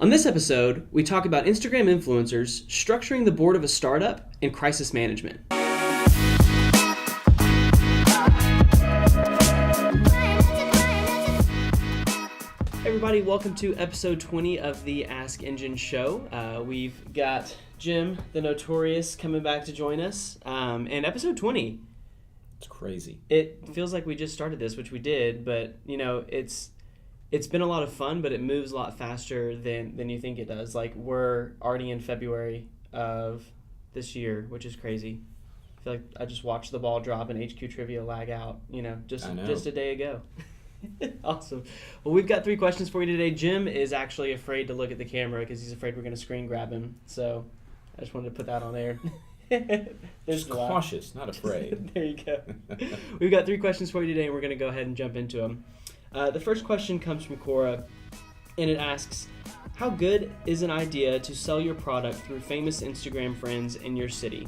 On this episode, we talk about Instagram influencers, structuring the board of a startup, and crisis management. Hey everybody, welcome to episode 20 of the AskEngine show. We've got Jim, the Notorious, coming back to join us. And episode 20. It's crazy. It feels like we just started this, which we did, but it's been a lot of fun, but it moves a lot faster than you think it does. Like, we're already in February of this year, which is crazy. I feel like I just watched the ball drop and HQ Trivia lag out, just a day ago. Awesome. Well, we've got 3 questions for you today. Jim is actually afraid to look at the camera because he's afraid we're going to screen grab him. So I just wanted to put that on there. Just cautious, not afraid. There you go. We've got 3 questions for you today, and we're going to go ahead and jump into them. The first question comes from Cora, and it asks, how good is an idea to sell your product through famous Instagram friends in your city?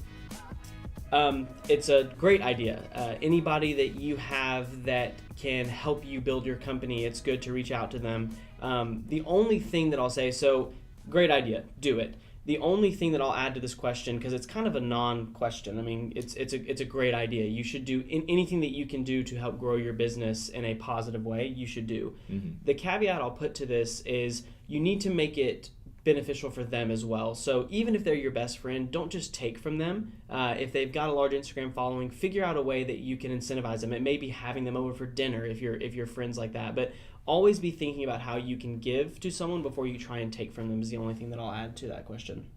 It's a great idea. Anybody that you have that can help you build your company, it's good to reach out to them. The only thing that I'll say, so great idea, do it. The only thing that I'll add to this question, because it's kind of a non-question, I mean, it's a great idea. You should do anything that you can do to help grow your business in a positive way, you should do. Mm-hmm. The caveat I'll put to this is you need to make it beneficial for them as well. So even if they're your best friend, don't just take from them. If they've got a large Instagram following, figure out a way that you can incentivize them. It may be having them over for dinner if you're friends like that, but always be thinking about how you can give to someone before you try and take from them is the only thing that I'll add to that question.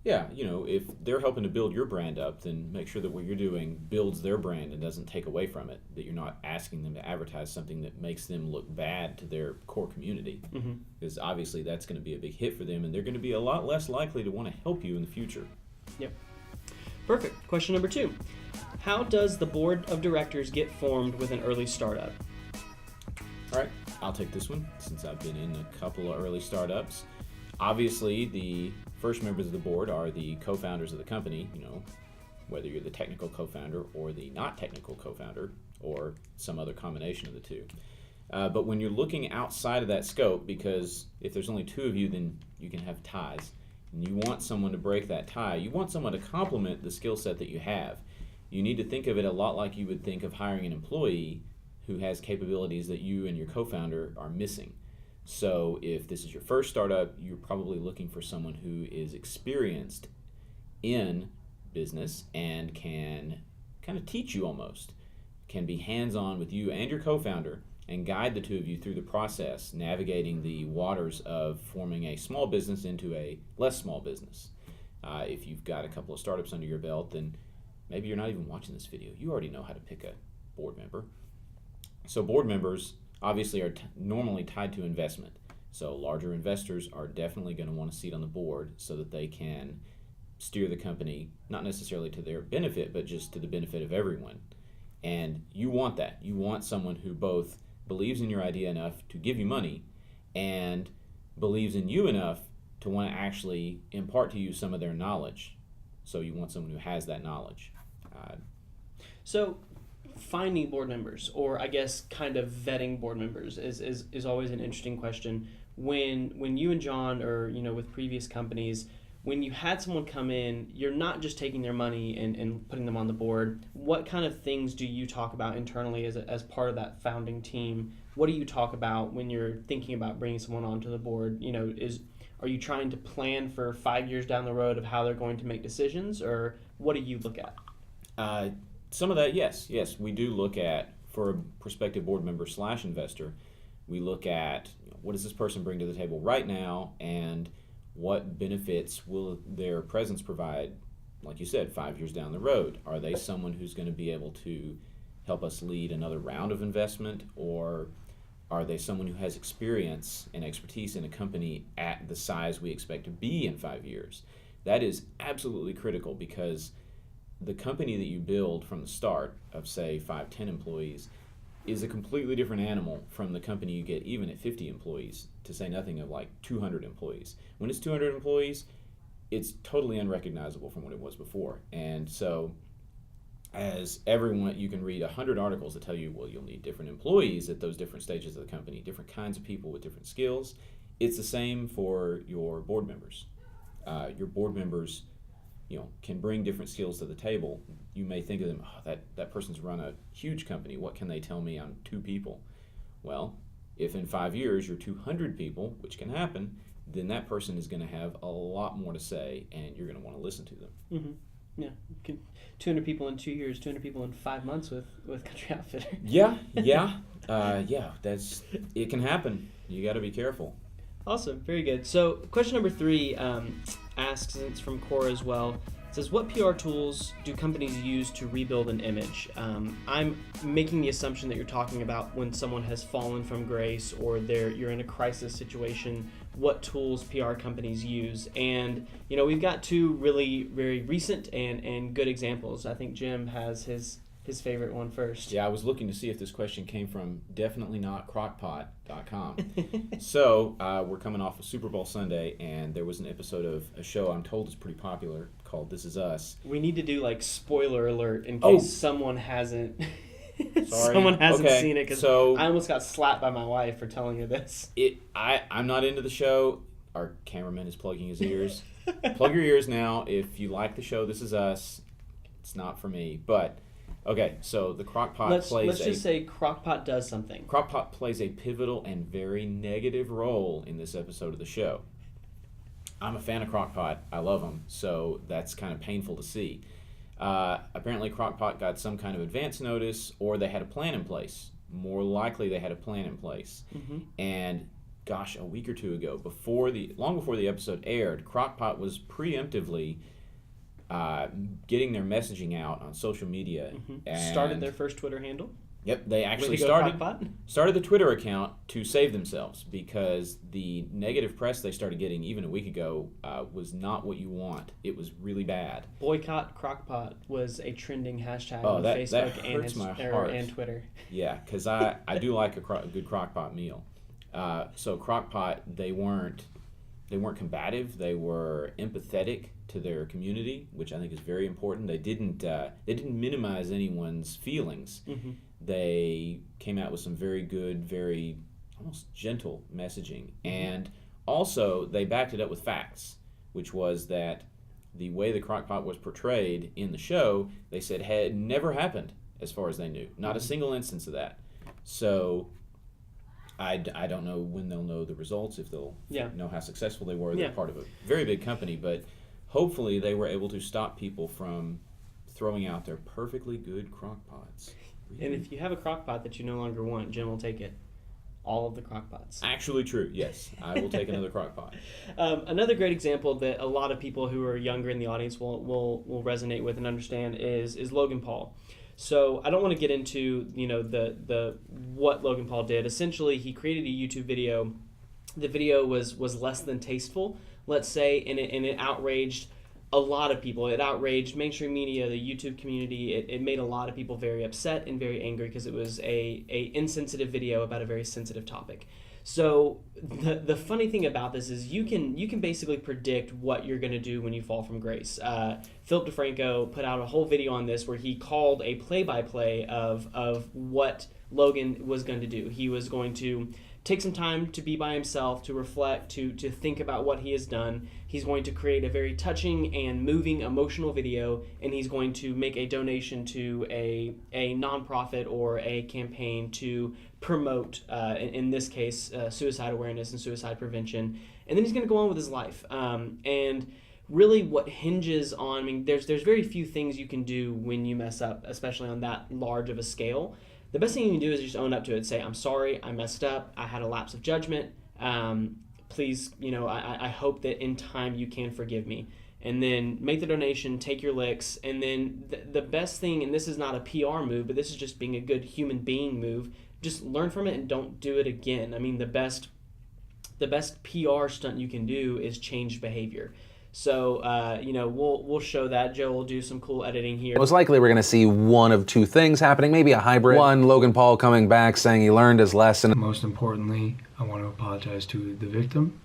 Yeah, if they're helping to build your brand up, then make sure that what you're doing builds their brand and doesn't take away from it, that you're not asking them to advertise something that makes them look bad to their core community. Mm-hmm. Because obviously that's going to be a big hit for them, and they're going to be a lot less likely to want to help you in the future. Yep. Perfect. Question number 2. How does the board of directors get formed with an early startup? All right, I'll take this one since I've been in a couple of early startups. Obviously, the first members of the board are the co-founders of the company, whether you're the technical co-founder or the not technical co-founder or some other combination of the two. But when you're looking outside of that scope, because if there's only 2 of you, then you can have ties. And you want someone to break that tie. You want someone to complement the skill set that you have. You need to think of it a lot like you would think of hiring an employee who has capabilities that you and your co-founder are missing. So if this is your first startup, you're probably looking for someone who is experienced in business and can kind of teach you almost, can be hands-on with you and your co-founder and guide the 2 of you through the process, navigating the waters of forming a small business into a less small business. If you've got a couple of startups under your belt, then maybe you're not even watching this video. You already know how to pick a board member. So board members obviously are normally tied to investment. So larger investors are definitely going to want a seat on the board so that they can steer the company, not necessarily to their benefit, but just to the benefit of everyone. And you want that. You want someone who both believes in your idea enough to give you money and believes in you enough to want to actually impart to you some of their knowledge. So you want someone who has that knowledge. So finding board members, or I guess kind of vetting board members, is always an interesting question. When you and John, or with previous companies, when you had someone come in, you're not just taking their money and putting them on the board. What kind of things do you talk about internally as part of that founding team? What do you talk about when you're thinking about bringing someone onto the board? Are you trying to plan for 5 years down the road of how they're going to make decisions, or what do you look at? Some of that, yes. Yes, we do look at, for a prospective board member / investor, we look at what does this person bring to the table right now and what benefits will their presence provide, like you said, 5 years down the road. Are they someone who's going to be able to help us lead another round of investment, or are they someone who has experience and expertise in a company at the size we expect to be in 5 years? That is absolutely critical, because the company that you build from the start of, say, 5-10 employees is a completely different animal from the company you get even at 50 employees, to say nothing of like 200 employees. When it's 200 employees, it's totally unrecognizable from what it was before. And so as everyone, you can read 100 articles that tell you, well, you'll need different employees at those different stages of the company, different kinds of people with different skills. It's the same for your board members. Your board members, can bring different skills to the table. You may think of them, that person's run a huge company. What can they tell me? I'm 2 people. Well, if in 5 years you're 200 people, which can happen, then that person is going to have a lot more to say, and you're going to want to listen to them. Mm-hmm. Yeah, 200 people in 2 years, 200 people in 5 months with Country Outfitter. Yeah. It can happen. You got to be careful. Awesome, very good. So question number 3 asks, and it's from Cora as well. It says, what PR tools do companies use to rebuild an image? I'm making the assumption that you're talking about when someone has fallen from grace or you're in a crisis situation, what tools PR companies use. And, we've got 2 really very recent and good examples. I think Jim has his favorite one first. Yeah, I was looking to see if this question came from definitely not crockpot.com. So we're coming off of Super Bowl Sunday, and there was an episode of a show I'm told is pretty popular called This Is Us. We need to do spoiler alert in case someone hasn't someone hasn't seen it, because I almost got slapped by my wife for telling her this. I'm not into the show. Our cameraman is plugging his ears. Plug your ears now. If you like the show This Is Us, it's not for me. But okay, so the Crockpot let's just say Crockpot does something. Crockpot plays a pivotal and very negative role in this episode of the show. I'm a fan of Crockpot. I love them, so that's kind of painful to see. Apparently Crockpot got some kind of advance notice, or they had a plan in place. More likely they had a plan in place. Mm-hmm. And gosh, a week or 2 ago, long before the episode aired, Crockpot was preemptively getting their messaging out on social media. Mm-hmm. And started their first Twitter handle. Yep, they actually started the Twitter account to save themselves, because the negative press they started getting even a week ago was not what you want. It was really bad. Boycott Crockpot was a trending hashtag on Facebook and Twitter. Yeah, because I do like a good Crockpot meal. So Crockpot, they weren't combative. They were empathetic to their community, which I think is very important. They didn't minimize anyone's feelings. Mm-hmm. They came out with some very good, very almost gentle messaging. Mm-hmm. And also they backed it up with facts, which was that the way the Crockpot was portrayed in the show, they said had never happened as far as they knew. Not a single instance of that. So I don't know when they'll know the results, if they'll know how successful they were. They're part of a very big company, but hopefully they were able to stop people from throwing out their perfectly good Crockpots. Really. And if you have a Crockpot that you no longer want, Jim will take it. All of the Crockpots. Actually true, yes. I will take another Crockpot. Another great example that a lot of people who are younger in the audience will resonate with and understand is Logan Paul. So I don't want to get into the what Logan Paul did. Essentially, he created a YouTube video. The video was less than tasteful, let's say, and it outraged a lot of people. It outraged mainstream media, the YouTube community. It made a lot of people very upset and very angry because it was a insensitive video about a very sensitive topic. So the funny thing about this is you can basically predict what you're going to do when you fall from grace. Philip DeFranco put out a whole video on this where he called a play-by-play of what Logan was going to do. He was going to take some time to be by himself, to reflect, to think about what he has done. He's going to create a very touching and moving, emotional video, and he's going to make a donation to a nonprofit or a campaign to promote, in this case, suicide awareness and suicide prevention. And then he's going to go on with his life. And really what hinges on, there's very few things you can do when you mess up, especially on that large of a scale. The best thing you can do is just own up to it. Say, I'm sorry, I messed up, I had a lapse of judgment. Please, I hope that in time you can forgive me. And then make the donation, take your licks, and then the best thing, and this is not a PR move, but this is just being a good human being move, just learn from it and don't do it again. The best PR stunt you can do is change behavior. So, we'll show that. Joe will do some cool editing here. Most likely we're going to see one of two things happening, maybe a hybrid. One, Logan Paul coming back saying he learned his lesson. Most importantly, I want to apologize to the victim.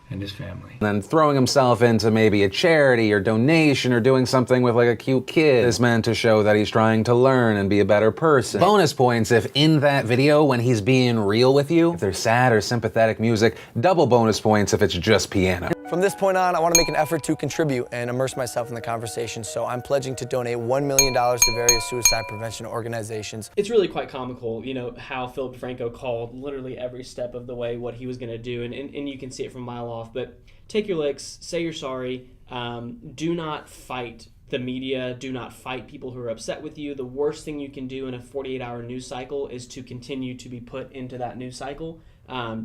and his family. And then throwing himself into maybe a charity or donation or doing something with like a cute kid is meant to show that he's trying to learn and be a better person. Bonus points if in that video when he's being real with you, if there's sad or sympathetic music, double bonus points if it's just piano. From this point on, I want to make an effort to contribute and immerse myself in the conversation, so I'm pledging to donate $1 million to various suicide prevention organizations. It's really quite comical, you know, how Philip DeFranco called literally every step of the way what he was going to do, and you can see it from a mile off. But take your licks, say you're sorry, do not fight the media, do not fight people who are upset with you. The worst thing you can do in a 48-hour news cycle is to continue to be put into that news cycle.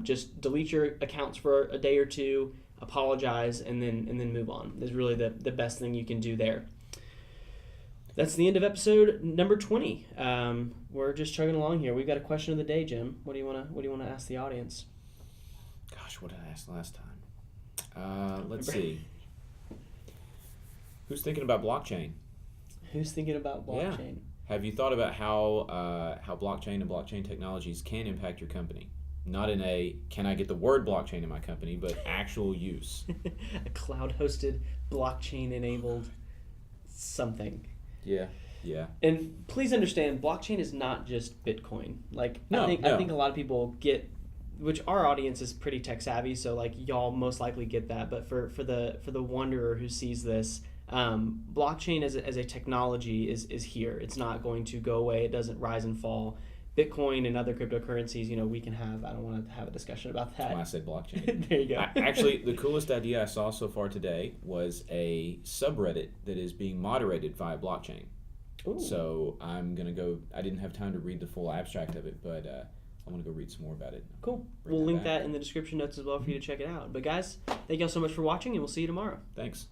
Just delete your accounts for a day or two, apologize, and then move on. Is really the best thing you can do there. That's the end of episode number 20. We're just chugging along here. We've got a question of the day, Jim. What do you want to ask the audience? Gosh, what did I ask last time? Let's see. Who's thinking about blockchain? Who's thinking about blockchain? Yeah. Have you thought about how blockchain and blockchain technologies can impact your company? Not in a, can I get the word blockchain in my company, but actual use. A cloud-hosted, blockchain-enabled something. Yeah, yeah. And please understand, blockchain is not just Bitcoin. Like, No, I think a lot of people get, which our audience is pretty tech savvy, so like y'all most likely get that. But for the wanderer who sees this, blockchain as a technology is here. It's not going to go away. It doesn't rise and fall. Bitcoin and other cryptocurrencies, you know, we can have. I don't want to have a discussion about that. When I said blockchain. There you go. Actually, the coolest idea I saw so far today was a subreddit that is being moderated via blockchain. Ooh. So I'm going to go, I didn't have time to read the full abstract of it, but I want to go read some more about it. Cool. Bring We'll link back. that in the description notes as well for you to check it out. But guys, thank y'all so much for watching, and we'll see you tomorrow. Thanks.